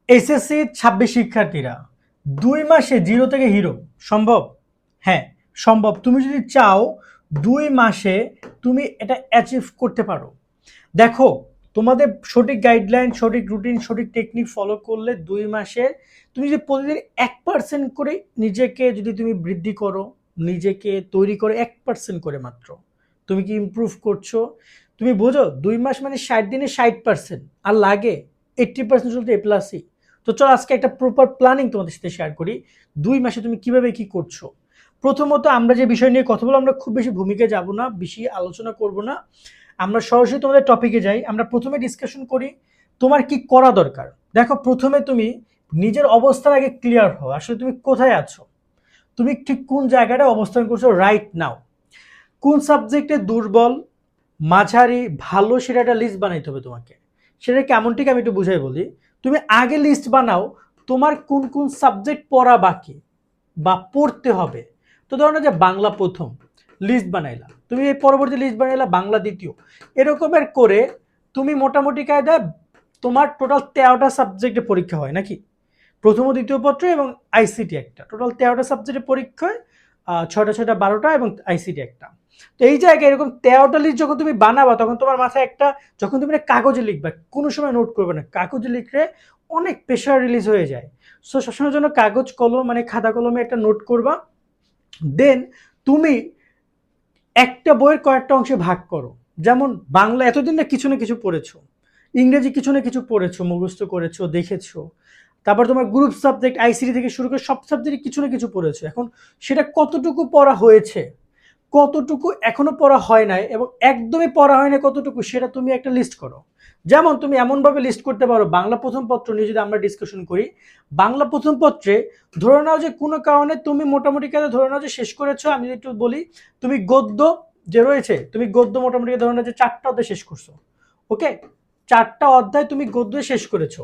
SSC 26 শিক্ষার্থীরা 2 মাসে zero থেকে হিরো সম্ভব? হ্যাঁ, সম্ভব। তুমি যদি চাও 2 মাসে তুমি এটা অ্যাচিভ করতে পারো। দেখো, তোমাদের সঠিক গাইডলাইন, সঠিক রুটিন, সঠিক টেকনিক ফলো করলে 2 মাসে তুমি যদি প্রতিদিন 1% করে নিজেকে যদি তুমি বৃদ্ধি করো, নিজেকে তৈরি করো 1% করে মাত্র, তুমি কি ইমপ্রুভ করছো? তুমি বোঝো 2 মাস মানে 60 দিনে 60%, আর লাগে 80% চলতে এ প্লাসই। তো চলো আজকে একটা প্রপার প্ল্যানিং তোমাদের সাথে শেয়ার করি 2 মাসে তুমি কিভাবে কি করছো। প্রথমত আমরা যে বিষয় নিয়ে কথা বলবো, আমরা খুব বেশি ভূমিকায় যাব না, বেশি আলোচনা করব না, আমরা সরাসরি তোমাদের টপিকে যাই। আমরা প্রথমে ডিসকাশন করি তোমার কি করা দরকার। দেখো, প্রথমে তুমি নিজের অবস্থার আগে ক্লিয়ার হও, আসলে তুমি কোথায় আছো, তুমি ঠিক কোন জায়গাটা অবস্থান করছো রাইট নাও, কোন সাবজেক্টে দুর্বল, মাঝারি, ভালো, সেটা একটা লিস্ট বানাইতে হবে তোমাকে। সেটা কেমন ঠিক আমি একটু বুঝাই বলি। তুমি আগে লিস্ট বানাও তোমার কোন কোন সাবজেক্ট পড়া বাকি বা পড়তে হবে। তো ধরো না যে বাংলা প্রথম লিস্ট বানাইলা, তুমি এই পরবর্তী লিস্ট বানাইলা বাংলা দ্বিতীয়, এরকমের করে তুমি মোটামুটি কায়দায় তোমার টোটাল 13টা সাবজেক্টে পরীক্ষা হয় নাকি, প্রথম ও দ্বিতীয় পত্র এবং আইসিটি একটা, টোটাল 13টা সাবজেক্টে পরীক্ষায় 6টা 6টা 12টা এবং আইসিটি একটা। তো এই জায়গায় এরকম 13টা লিস্ট যখন তুমি বানাবা, তখন তোমার মাথায় একটা, যখন তুমি এটা কাগজে লিখবা কোনো সময় নোট করবে না, কাগজে লিখলে অনেক প্রেশার রিলিজ হয়ে যায়। সো সবসময়ের জন্য কাগজ কলম মানে খাতা কলমে একটা নোট করবা। দেন তুমি একটা বইয়ের কয়েকটা অংশে ভাগ করো। যেমন বাংলা এতদিন না কিছু পড়েছো, ইংরেজি কিছু না কিছু পড়েছো, মুখস্থ করেছো, দেখেছো। তারপর তোমার গ্রুপ সাবজেক্ট আইসিটি থেকে শুরু করে সব সাবজেক্টে কিছু না কিছু পড়েছো। এখন সেটা কতটুকু পড়া হয়েছে, কতটুকু এখনো পড়া হয় নাই, এবং একদমই পড়া হয় না কতটুকু, সেটা তুমি একটা লিস্ট করো। যেমন তুমি এমনভাবে লিস্ট করতে পারো, বাংলা প্রথম পত্র নিয়ে যদি আমরা ডিসকাশন করি, বাংলা প্রথম পত্রে ধরে নাও যে কোনো কারণে তুমি মোটামুটি কাজে ধরে নাও যে শেষ করেছো। আমি যদি একটু বলি, তুমি গদ্য যে রয়েছে, তুমি গদ্য মোটামুটি ধরে নাও যে 4টা অধ্যায় শেষ করছো। ওকে, 4টা অধ্যায় তুমি গদ্য শেষ করেছো,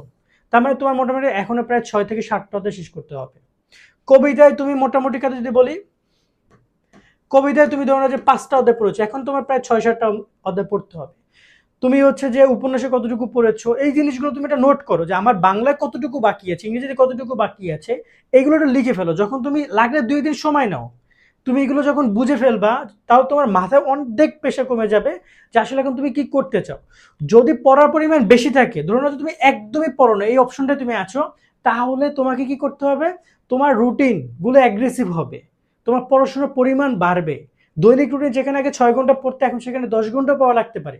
তার মানে তোমার মোটামুটি এখনো প্রায় 6 থেকে 7টা অধ্যায় শেষ করতে হবে। কবিতায় তুমি মোটামুটি কাজে যদি বলি, কবিতায় তুমি ধরো যে 5টা অধ্যায় পড়েছো, এখন তোমার প্রায় 6-7টা অধ্যায় পড়তে হবে। তুমি হচ্ছে যে উপন্যাসে কতটুকু পড়েছো, এই জিনিসগুলো তুমি একটা নোট করো যে আমার বাংলায় কতটুকু বাকি আছে, ইংরেজিতে কতটুকু বাকি আছে, এগুলো একটা লিখে ফেলো। যখন তুমি লাগলে 2 দিন সময় নাও, তুমি এগুলো যখন বুঝে ফেলবা, তাও তোমার মাথায় অনেক প্রেশার কমে যাবে যে আসলে এখন তুমি কি করতে চাও। যদি পড়ার পরিমাণ বেশি থাকে, ধরো না তুমি একদমই পড়ো না, এই অপশনটা তুমি আছো, তাহলে তোমাকে কি করতে হবে, তোমার রুটিন গুলো অ্যাগ্রেসিভ হবে, তোমার পড়াশোনার পরিমাণ বাড়বে। দৈনিক রুটিন যেখানে আগে 6 ঘন্টা পড়তে, এখন সেখানে 10 ঘন্টা পড়া লাগতে পারে।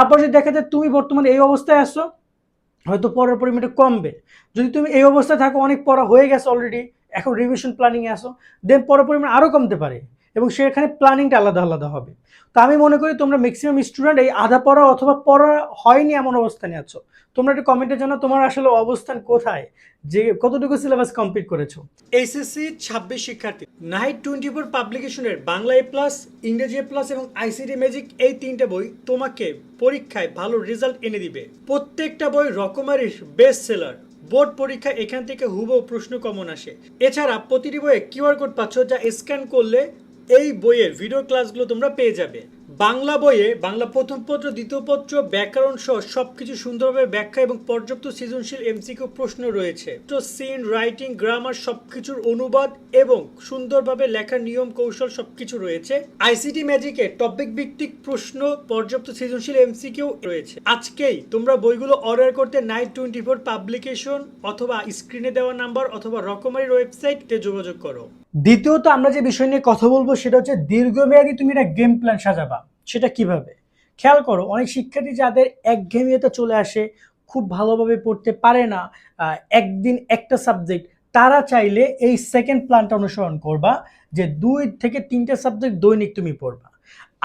আবার যদি দেখা যায় তুমি বর্তমানে এই অবস্থায় আসো, হয়তো পড়ার পরিমাণটা কমবে। যদি তুমি এই অবস্থায় থাকো, অনেক পড়া হয়ে গেছে অলরেডি, এখন রিভিশন প্ল্যানিং এ আসো, দেন পড়ার পরিমাণ আরো কমতে পারে, এবং সেখানে প্ল্যানিংটা আলাদা আলাদা হবে। তো আমি মনে করি তোমরা ম্যাক্সিমাম স্টুডেন্ট এই আধা পড়া অথবা পড়া হয়নি এমন অবস্থানে আছো। তোমরা একটু কমেন্টে জানাও তোমার আসলে অবস্থান কোথায়, যে কতটুকু সিলেবাস কমপ্লিট করেছো। এসএসসি 26 শিক্ষার্থী নাইট 24 পাবলিকেশনের বাংলা এ প্লাস, ইংরেজি এ প্লাস এবং আইসিটি ম্যাজিক, এই 3টে বই তোমাকে পরীক্ষায় ভালো রেজাল্ট এনে দিবে। প্রত্যেকটা বই রকমারির বেস্ট সেলার, বোর্ড পরীক্ষা এখান থেকে হুবহু প্রশ্ন কমন আসে। এছাড়া প্রতিটি বইয়ে কিউআর কোড পাচ্ছ, যা স্ক্যান করলে এই বইয়ের ভিডিও ক্লাসগুলো তোমরা পেয়ে যাবে। বাংলা বইয়ে বাংলা প্রথম পত্র, দ্বিতীয় পত্র, ব্যাকরণ সহ সবকিছু সুন্দরভাবে ব্যাখ্যা এবং পর্যাপ্ত সৃজনশীল এমসিকিউ প্রশ্ন রয়েছে। তো সিন, রাইটিং, গ্রামার সবকিছুর অনুবাদ এবং সুন্দরভাবে লেখার নিয়ম কৌশল সবকিছু রয়েছে। আইসিটি ম্যাজিকে টপিক ভিত্তিক প্রশ্ন, পর্যাপ্ত সৃজনশীল এমসিকিউ রয়েছে। আজকেই তোমরা বইগুলো অর্ডার করতে নাইট 24 পাবলিকেশন অথবা স্ক্রিনে দেওয়া নাম্বার অথবা রকমারির ওয়েবসাইটে যোগাযোগ করো। দ্বিতীয়ত আমরা যে বিষয় নিয়ে কথা বলবো সেটা হচ্ছে দীর্ঘমেয়াদী তুমি একটা গেম প্ল্যান সাজাবা। সেটা কিভাবে, খেয়াল করো, অনেক শিক্ষার্থী যাদের একঘেয়েমিতে চলে আসে, খুব ভালোভাবে পড়তে পারে না, একদিন একটা সাবজেক্ট, তারা চাইলে এই সেকেন্ড প্ল্যানটা অনুসরণ করবা, যে 2 থেকে 3টে সাবজেক্ট দৈনিক তুমি পড়বা।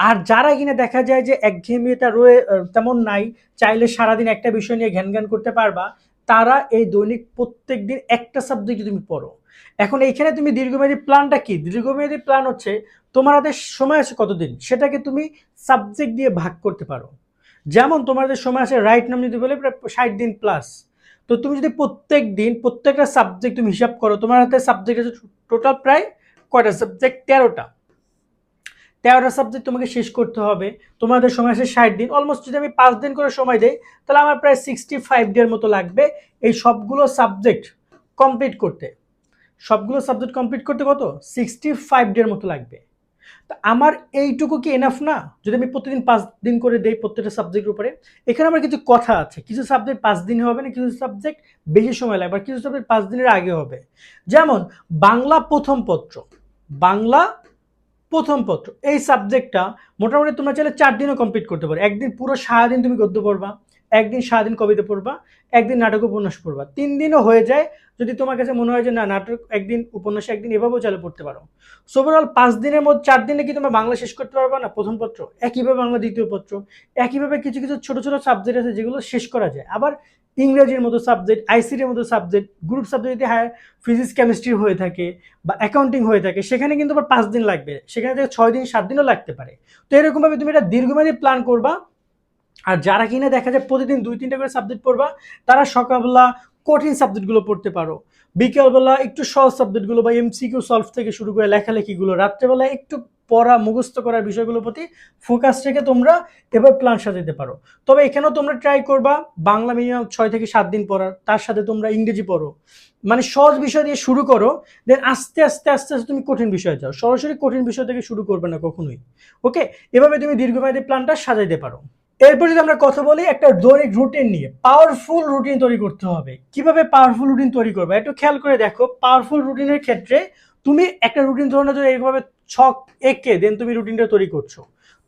আর যারা কিনা দেখা যায় যে একঘেয়েমিটা রয়ে তেমন নাই, চাইলে সারাদিন একটা বিষয় নিয়ে ঘ্যান ঘ্যান করতে পারবা, তারা এই দৈনিক প্রত্যেক দিন একটা সাবজেক্ট তুমি পড়ো। এখন এইখানে তুমি দীর্ঘমেয়াদী প্ল্যানটা কি, দীর্ঘমেয়াদী প্ল্যান হচ্ছে তোমার হাতে সময় আছে কতদিন, সেটাকে তুমি সাবজেক্ট দিয়ে ভাগ করতে পারো। যেমন তোমাদের সময় আছে রাইট নাম যদি বলে প্রায় 60 দিন প্লাস, তো তুমি যদি প্রত্যেক দিন প্রত্যেকটা সাবজেক্ট তুমি হিসাব করো, তোমার হাতে সাবজেক্ট আছে টোটাল প্রায় কয়টা সাবজেক্ট, 13টা। 13টা সাবজেক্ট তোমাকে শেষ করতে হবে। তোমাদের সময় আছে 60 দিন, অলমোস্ট যদি আমি 5 দিন করে সময় দেই তাহলে আমার প্রায় 65 ডের মতো লাগবে এই সবগুলো সাবজেক্ট কমপ্লিট করতে। সবগুলো সাবজেক্ট কমপ্লিট করতে কত? 65 ডের মতো লাগবে। তা আমার এইটুকু কি এনাফ না? যদি আমি প্রতিদিন 5 দিন করে দেই প্রত্যেকটা সাবজেক্টের উপরে। এখানে আমার কিছু কথা আছে, কিছু সাবজেক্ট 5 দিনে হবে না, কিছু সাবজেক্ট বেশি সময় লাগবে, আর কিছু সাবজেক্ট 5 দিনের আগে হবে। যেমন বাংলা প্রথম পত্র, বাংলা প্রথম পত্র এই সাবজেক্টটা মোটামুটি তোমরা চাইলে 4 দিনও কমপ্লিট করতে পারো। একদিন পুরো সারাদিন তুমি গদ্য পড়বা, একদিন সারাদিন কবিতা পড়বা, একদিন নাটক উপন্যাস পড়বা, 3 দিনও হয়ে যায়। যদি তোমার কাছে মনে হয় যে না, নাটক একদিন, উপন্যাস একদিন, এভাবেও চাইলে পড়তে পারো। সো ওভারঅল 5 দিনের মধ্যে 4 দিনে কি তোমরা বাংলা শেষ করতে পারবা না প্রথম পত্র? একইভাবে বাংলা দ্বিতীয় পত্র, একইভাবে কিছু কিছু ছোট ছোট সাবজেক্ট আছে যেগুলো শেষ করা যায়। আবার ইংরেজির মতো সাবজেক্ট, আইসিটির মতো সাবজেক্ট, গ্রুপ সাবজেক্ট যদি হায়ার ফিজিক্স কেমিস্ট্রি হয়ে থাকে বা অ্যাকাউন্টিং হয়ে থাকে, সেখানে কিন্তু আবার 5 দিন লাগবে, সেখানে থেকে 6 দিন 7 দিনও লাগতে পারে। তো এরকমভাবে তুমি এটা দীর্ঘমেয়াদী প্ল্যান করবা। আর যারা কিনা দেখা যায় প্রতিদিন 2-3টা করে সাবজেক্ট পড়বা, তারা সকালবেলা কঠিন সাবজেক্টগুলো পড়তে পারো, বিকেলবেলা একটু সহজ সাবজেক্টগুলো বা এমসিকিউ সলভ থেকে শুরু করে লেখালেখিগুলো, রাত্রেবেলা একটু পড়া মুখস্থ করার বিষয়গুলোর প্রতি ফোকাস রেখে তোমরা এবার প্ল্যান সাজাতে পারো। তবে এখানেও তোমরা ট্রাই করবা বাংলা মিনিমাম 6 থেকে 7 দিন পড়ার, তার সাথে তোমরা ইংরেজি পড়ো। মানে সহজ বিষয় দিয়ে শুরু করো, দেন আস্তে আস্তে আস্তে আস্তে তুমি কঠিন বিষয়ে যাও। সরাসরি কঠিন বিষয় থেকে শুরু করবে না কখনোই। ওকে, এভাবে তুমি দীর্ঘমেয়াদী প্ল্যানটা সাজাইতে পারো। এরপর যদি আমরা কথা বলি একটা দৈনিক রুটিন নিয়ে, পাওয়ারফুল রুটিন তৈরি করতে হবে। কিভাবে পাওয়ারফুল রুটিন তৈরি করবে একটু খেয়াল করে দেখো। পাওয়ারফুল রুটিনের ক্ষেত্রে তুমি একটা রুটিন ধরে যদি এইভাবে ছক এঁকে দেন তুমি রুটিনটা তৈরি করছো,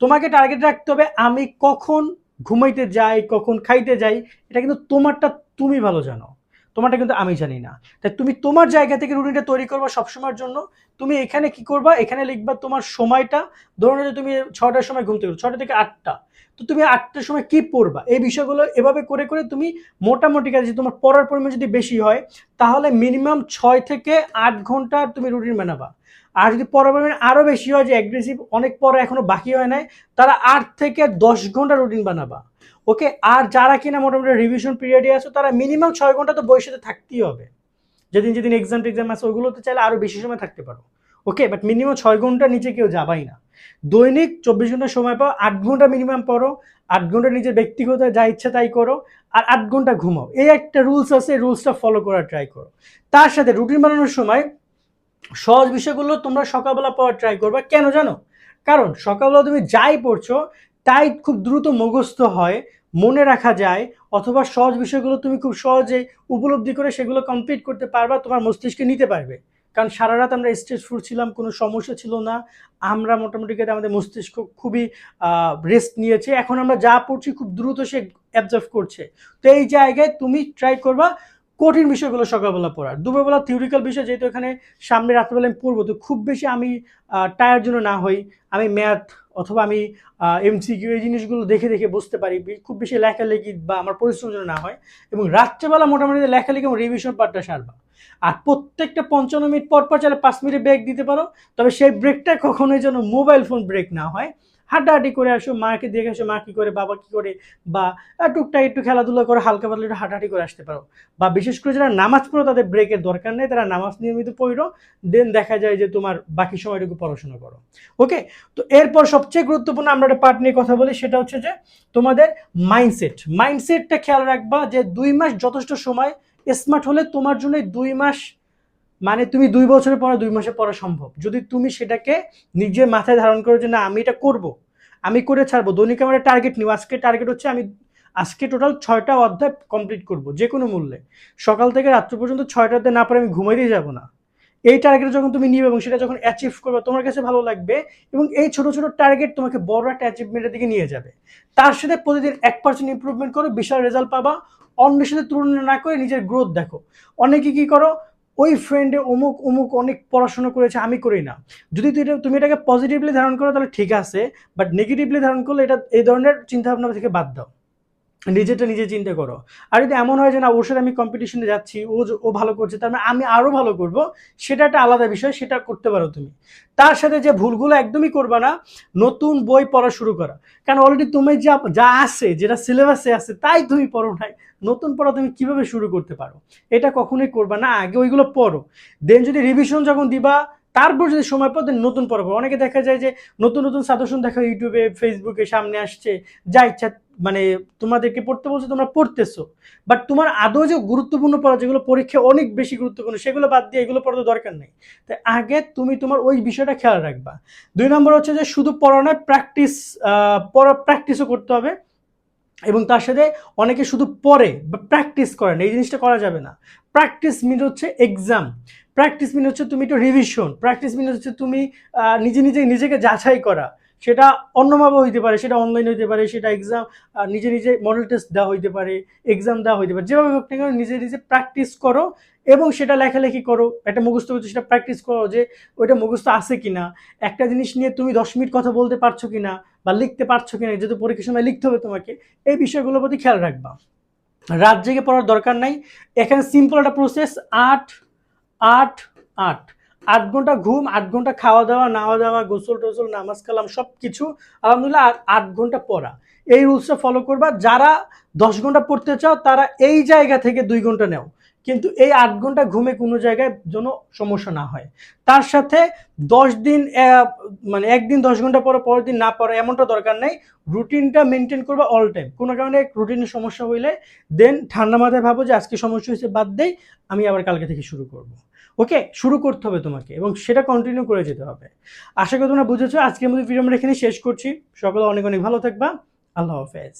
তোমাকে টার্গেট রাখতে হবে আমি কখন ঘুমাইতে যাই, কখন খাইতে যাই। এটা কিন্তু তোমারটা তুমি ভালো জানো, তোমারটা কিন্তু আমি জানি না। তাই তুমি তোমার জায়গা থেকে রুটিনটা তৈরি করবা সবসময়ের জন্য। তুমি এখানে কি করবা, এখানে লিখবা তোমার সময়টা। ধরো যে তুমি 6টার সময় ঘুম থেকে 6টা থেকে 8টা, তো তুমি 8টার সময় কি পড়বা, এই বিষয়গুলো এভাবে করে করে তুমি মোটামুটি কাছে, তোমার পড়ার পরিমাণ যদি বেশি হয় তাহলে মিনিমাম 6 থেকে 8 ঘন্টা তুমি রুটিন বানাবা। আর যদি পড়ার পরিমাণ আরও বেশি হয়, যে অ্যাগ্রেসিভ অনেক পড়া এখনো বাকি হয় নাই, তারা 8 থেকে 10 ঘন্টা রুটিন বানাবা। ওকে, আর যারা কিনা মোটামুটি রিভিশন পিরিয়ডে আছে তারা মিনিমাম 6 ঘন্টা তো বইয়ের সাথে থাকতেই হবে। যেদিন যেদিন এক্সাম আছে ওগুলোতে চাইলে আরও বেশি সময় থাকতে পারো। ওকে, বাট মিনিমাম 6 ঘন্টার নিচে কেউ যাবাই না। দৈনিক 24 ঘন্টা সময় পাও, 8 ঘন্টা মিনিমাম পড়ো, 8 ঘন্টা নিজের ব্যক্তিগত যা ইচ্ছা তাই করো, আর 8 ঘন্টা ঘুমাও। এই একটা রুলস আছে, রুলসটা ফলো করার ট্রাই করো। তার সাথে রুটিন বানানোর সময় সহজ বিষয়গুলো তোমরা সকালবেলা পড়ার ট্রাই করবা। কেন জানো? কারণ সকালবেলা তুমি যাই পড়ছো তাই খুব দ্রুত মুখস্থ হয়, মনে রাখা যায়, অথবা সহজ বিষয়গুলো তুমি খুব সহজে উপলব্ধি করে সেগুলো কমপ্লিট করতে পারবা, তোমার মস্তিষ্কে নিতে পারবে। কারণ সারা রাত আমরা স্ট্রেসফুল ছিলাম, কোনো সমস্যা ছিল না, আমরা মোটামুটি আমাদের মস্তিষ্ক খুবই রেস্ট নিয়েছে, এখন আমরা যা পড়ছি খুব দ্রুত সে অ্যাবজর্ভ করছে। তো এই জায়গায় তুমি ট্রাই করবা কঠিন বিষয়গুলো সকালবেলা পড়ার। দুপুরবেলা থিওরিক্যাল বিষয় যেহেতু এখানে সামনে রাত্রেবেলা আমি পড়বো, তো খুব বেশি আমি টায়ার জন্য না হই, আমি ম্যাথ অথবা আমি এমসিকিউ এই জিনিসগুলো দেখে দেখে বুঝতে পারি, খুব বেশি লেখালেখি বা আমার পরিশ্রম যেন না হয়। এবং রাত্রেবেলা মোটামুটি লেখালেখি এবং রিভিশন পার্টটা সারবা। আর প্রত্যেকটা 55 মিনিট পর পর চাইলে 5 মিনিট ব্রেক দিতে পারো, তবে সেই ব্রেকটা কখনোই যেন মোবাইল ফোন ব্রেক না হয়। হাঁটাহাঁটি করে আসো, মাকে দেখে আসো মা কী করে, বাবা কী করে, বা টুকটাক একটু খেলাধুলা করে হালকা পাতলা একটু হাঁটাহাঁটি করে আসতে পারো। বা বিশেষ করে যারা নামাজ পড়ো তাদের ব্রেকের দরকার নেই, তারা নামাজ নিয়মিত পড়ো, দেন দেখা যায় যে তোমার বাকি সময়টুকু পড়াশোনা করো। ওকে, তো এরপর সবচেয়ে গুরুত্বপূর্ণ আমরা একটা পার্ট নিয়ে কথা বলি, সেটা হচ্ছে যে তোমাদের মাইন্ডসেটটা খেয়াল রাখবা যে 2 মাস যথেষ্ট সময়। স্মার্ট হলে তোমার জন্য 2 মাস মানে তুমি 2 বছরের পড়া 2 মাসে পড়া সম্ভব, যদি তুমি সেটাকে নিজের মাথায় ধারণ করো যে না আমি এটা করব, আমি করে ছাড়বো। দৈনিক আমার টার্গেট নিও, আজকে টার্গেট হচ্ছে আমি আজকে টোটাল 6টা অধ্যায় কমপ্লিট করব যে কোনো মূল্যে, সকাল থেকে রাত্র পর্যন্ত 6টা অধ্যায় না পারে আমি ঘুমাইতেই যাব না। এই টার্গেট যখন তুমি নিবে এবং সেটা যখন অ্যাচিভ করবে তোমার কাছে ভালো লাগবে, এবং এই ছোট ছোট টার্গেট তোমাকে বড় একটা অ্যাচিভমেন্টের দিকে নিয়ে যাবে। তার সাথে প্রতিদিন 1% ইমপ্রুভমেন্ট করো, বিশাল রেজাল্ট পাবা। অন্যের সাথে তুলনা না করে নিজের গ্রোথ দেখো। অনেকে কি করো, ওই ফ্রেন্ডে অমুক অমুক অনেক পড়াশোনা করেছে আমি করি না। যদি তুমি এটাকে পজিটিভলি ধারণ করো তাহলে ঠিক আছে, বাট নেগেটিভলি ধারণ করলে এটা এই ধরনের চিন্তাভাবনা থেকে বাদ দাও, নিজেরটা নিজে চিন্তা করো। আর যদি এমন হয় যে না ওর সাথে আমি কম্পিটিশনে যাচ্ছি, ও ভালো করছে তার মানে আমি আরও ভালো করব, সেটা একটা আলাদা বিষয়, সেটা করতে পারো তুমি। তার সাথে যে ভুলগুলো একদমই করবা না, নতুন বই পড়া শুরু করা। কারণ অলরেডি তুমি যা যা আছে, যেটা সিলেবাসে আছে তাই তুমি পড়ো নাই, নতুন পড়া তুমি কিভাবে শুরু করতে পারো, এটা কখনোই করবা না। আগে ওইগুলো পড়ো, দেন যদি রিভিশন যখন দিবা তারপর যদি সময় পাও নতুন পড়া পড়ো। অনেকে দেখা যায় যে নতুন নতুন সাজেশন দেখা ইউটিউবে ফেসবুকে সামনে আসছে, যা ইচ্ছা মানে তোমাদেরকে পড়তে বলছে তোমরা পড়তেছো, বাট তোমার আদৌ যে গুরুত্বপূর্ণ পড়া যেগুলো পরীক্ষা অনেক বেশি গুরুত্বপূর্ণ সেগুলো বাদ দিয়ে এগুলো পড়ার দরকার নেই। তাই আগে তুমি তোমার ওই বিষয়টা খেয়াল রাখবা। 2 নম্বর হচ্ছে যে শুধু পড়া নয়, প্র্যাকটিসও করতে হবে। এবং তার সাথে অনেকে শুধু পড়ে বা প্র্যাকটিস করে না, এই জিনিসটা করা যাবে না। প্র্যাকটিস মিন হচ্ছে এক্সাম, প্র্যাকটিস মিন হচ্ছে তুমি একটু রিভিশন, প্র্যাকটিস মিন হচ্ছে তুমি নিজেকে যাচাই করা। সেটা অন্যভাবে হইতে পারে, সেটা অনলাইন হইতে পারে, সেটা এক্সাম নিজে মডেল টেস্ট দেওয়া হইতে পারে, এক্সাম দেওয়া হইতে পারে, যেভাবে হোক না কেন নিজে প্র্যাকটিস করো এবং সেটা লেখালেখি করো। একটা মুখস্থ করছো সেটা প্র্যাকটিস করো যে ওইটা মুখস্থ আছে কিনা, একটা জিনিস নিয়ে তুমি 10 মিনিট কথা বলতে পারছো কিনা বা লিখতে পারছো কিনা, যেহেতু পরীক্ষার সময় লিখতে হবে তোমাকে, এই বিষয়গুলোর প্রতি খেয়াল রাখবা। রাত জেগে পড়ার দরকার নাই। এখানে সিম্পল একটা প্রসেস, 8 8 8 8 ঘন্টা ঘুম, 8 ঘন্টা খাওয়া দাওয়া, নাওয়া দাওয়া, গোসল টোসল, নামাজ কালাম সব কিছু আলহামদুলিল্লাহ, আর 8 ঘন্টা পড়া, এই রুলসটা ফলো করবা। যারা 10 ঘন্টা পড়তে চাও তারা এই জায়গা থেকে 2 ঘন্টা নেও, কিন্তু এই 8 ঘন্টা ঘুমে কোনো জায়গায় যেন সমস্যা না হয়। তার সাথে 10 দিন মানে একদিন 10 ঘন্টা পরে পরের দিন না পড়া এমনটা দরকার নেই। রুটিনটা মেনটেন করবা অল টাইম। কোনো কারণে রুটিনের সমস্যা হইলে দেন ঠান্ডা মাথায় ভাবো যে আজকে সমস্যা হয়েছে, বাদ দেই, আমি আবার কালকে থেকে শুরু করব। ওকে, শুরু করতে হবে তোমাকে এবং সেটা কন্টিনিউ করে যেতে হবে। আশা করি তোমরা বুঝেছো। আজকের মতো ভিডিও আমরা এখানে শেষ করছি। সকলে অনেক অনেক ভালো থাকবা। আল্লাহ হাফেজ।